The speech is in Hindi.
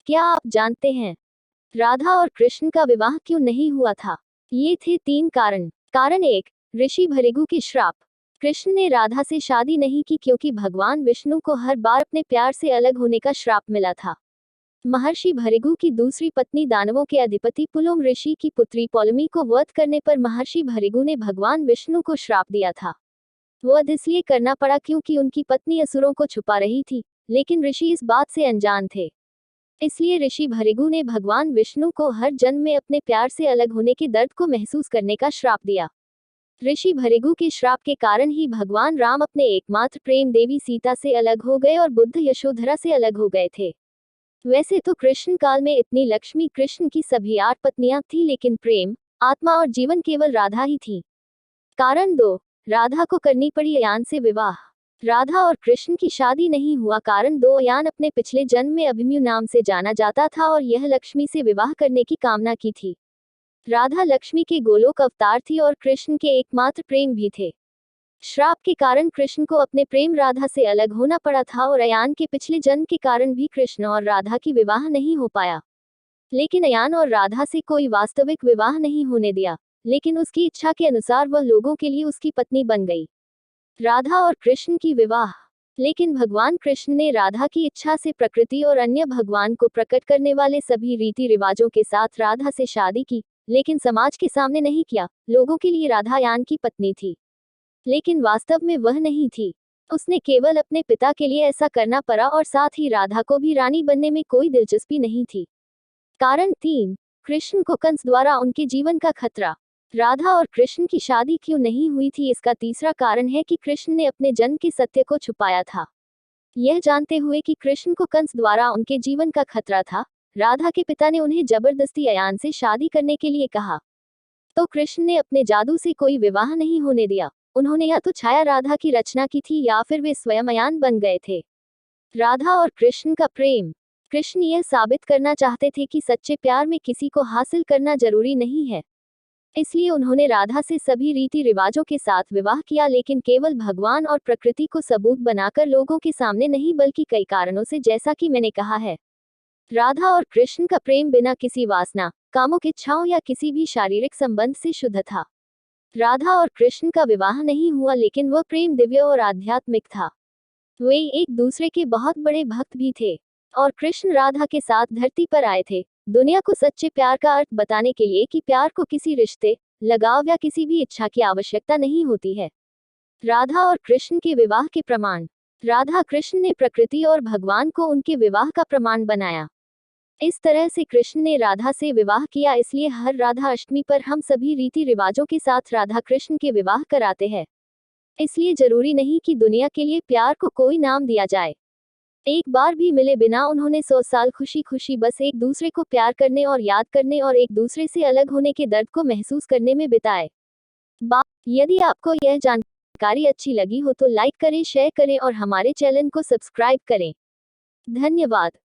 क्या आप जानते हैं राधा और कृष्ण का विवाह क्यों नहीं हुआ था? ये थे 3 कारण। कारण 1, ऋषि भृगु के श्राप। कृष्ण ने राधा से शादी नहीं की क्योंकि भगवान विष्णु को हर बार अपने प्यार से अलग होने का श्राप मिला था। महर्षि भृगु की दूसरी पत्नी दानवों के अधिपति पुलुम ऋषि की पुत्री पौलमी को वध करने पर महर्षि भृगु ने भगवान विष्णु को श्राप दिया था। वध इसलिए करना पड़ा क्योंकि उनकी पत्नी असुरों को छुपा रही थी, लेकिन ऋषि इस बात से अनजान थे। इसलिए ऋषि भृगु ने भगवान विष्णु को हर जन्म में अपने प्यार से अलग होने के दर्द को महसूस करने का श्राप दिया। ऋषि भृगु के श्राप के कारण ही भगवान राम अपने एकमात्र प्रेम देवी सीता से अलग हो गए और बुद्ध यशोधरा से अलग हो गए थे। वैसे तो कृष्ण काल में इतनी लक्ष्मी कृष्ण की सभी 8 पत्नियां थी, लेकिन प्रेम, आत्मा और जीवन केवल राधा ही थी। कारण 2, राधा को करनी पड़ी अयान से विवाह। राधा और कृष्ण की शादी नहीं हुआ कारण 2, अयान अपने पिछले जन्म में अभिमन्यु नाम से जाना जाता था और यह लक्ष्मी से विवाह करने की कामना की थी। राधा लक्ष्मी के गोलोक अवतार थी और कृष्ण के एकमात्र प्रेम भी थे। श्राप के कारण कृष्ण को अपने प्रेम राधा से अलग होना पड़ा था और अयान के पिछले जन्म के कारण भी कृष्ण और राधा की विवाह नहीं हो पाया। लेकिन अयान और राधा से कोई वास्तविक विवाह नहीं होने दिया, लेकिन उसकी इच्छा के अनुसार वह लोगों के लिए उसकी पत्नी बन गई। राधा और कृष्ण की विवाह। लेकिन भगवान कृष्ण ने राधा की इच्छा से प्रकृति और अन्य भगवान को प्रकट करने वाले सभी रीति रिवाजों के साथ राधा से शादी की, लेकिन समाज के सामने नहीं किया। लोगों के लिए राधा अयान की पत्नी थी, लेकिन वास्तव में वह नहीं थी। उसने केवल अपने पिता के लिए ऐसा करना पड़ा और साथ ही राधा को भी रानी बनने में कोई दिलचस्पी नहीं थी। कारण 3, कृष्ण को कंस द्वारा उनके जीवन का खतरा। राधा और कृष्ण की शादी क्यों नहीं हुई थी, इसका तीसरा कारण है कि कृष्ण ने अपने जन्म के सत्य को छुपाया था। यह जानते हुए कि कृष्ण को कंस द्वारा उनके जीवन का खतरा था, राधा के पिता ने उन्हें जबरदस्ती अयान से शादी करने के लिए कहा। तो कृष्ण ने अपने जादू से कोई विवाह नहीं होने दिया। उन्होंने या तो छाया राधा की रचना की थी या फिर वे स्वयं अयान बन गए थे। राधा और कृष्ण का प्रेम। कृष्ण यह साबित करना चाहते थे कि सच्चे प्यार में किसी को हासिल करना जरूरी नहीं है। इसलिए उन्होंने राधा से सभी रीति रिवाजों के साथ विवाह किया, लेकिन केवल भगवान और प्रकृति को सबूत बनाकर लोगों के सामने नहीं, बल्कि कई कारणों से, जैसा कि मैंने कहा है। राधा और कृष्ण का प्रेम बिना किसी वासना, कामुक इच्छाओं या किसी भी शारीरिक संबंध से शुद्ध था। राधा और कृष्ण का विवाह नहीं हुआ, लेकिन वह प्रेम दिव्य और आध्यात्मिक था। वे एक दूसरे के बहुत बड़े भक्त भी थे और कृष्ण राधा के साथ धरती पर आए थे दुनिया को सच्चे प्यार का अर्थ बताने के लिए कि प्यार को किसी रिश्ते, लगाव या किसी भी इच्छा की आवश्यकता नहीं होती है। राधा और कृष्ण के विवाह के प्रमाण। राधा कृष्ण ने प्रकृति और भगवान को उनके विवाह का प्रमाण बनाया। इस तरह से कृष्ण ने राधा से विवाह किया, इसलिए हर राधा अष्टमी पर हम सभी रीति रिवाजों के साथ राधा कृष्ण के विवाह कराते हैं। इसलिए जरूरी नहीं कि दुनिया के लिए प्यार को कोई नाम दिया जाए। एक बार भी मिले बिना उन्होंने 100 साल खुशी खुशी बस एक दूसरे को प्यार करने और याद करने और एक दूसरे से अलग होने के दर्द को महसूस करने में बिताए। यदि आपको यह जानकारी अच्छी लगी हो तो लाइक करें, शेयर करें और हमारे चैनल को सब्सक्राइब करें। धन्यवाद।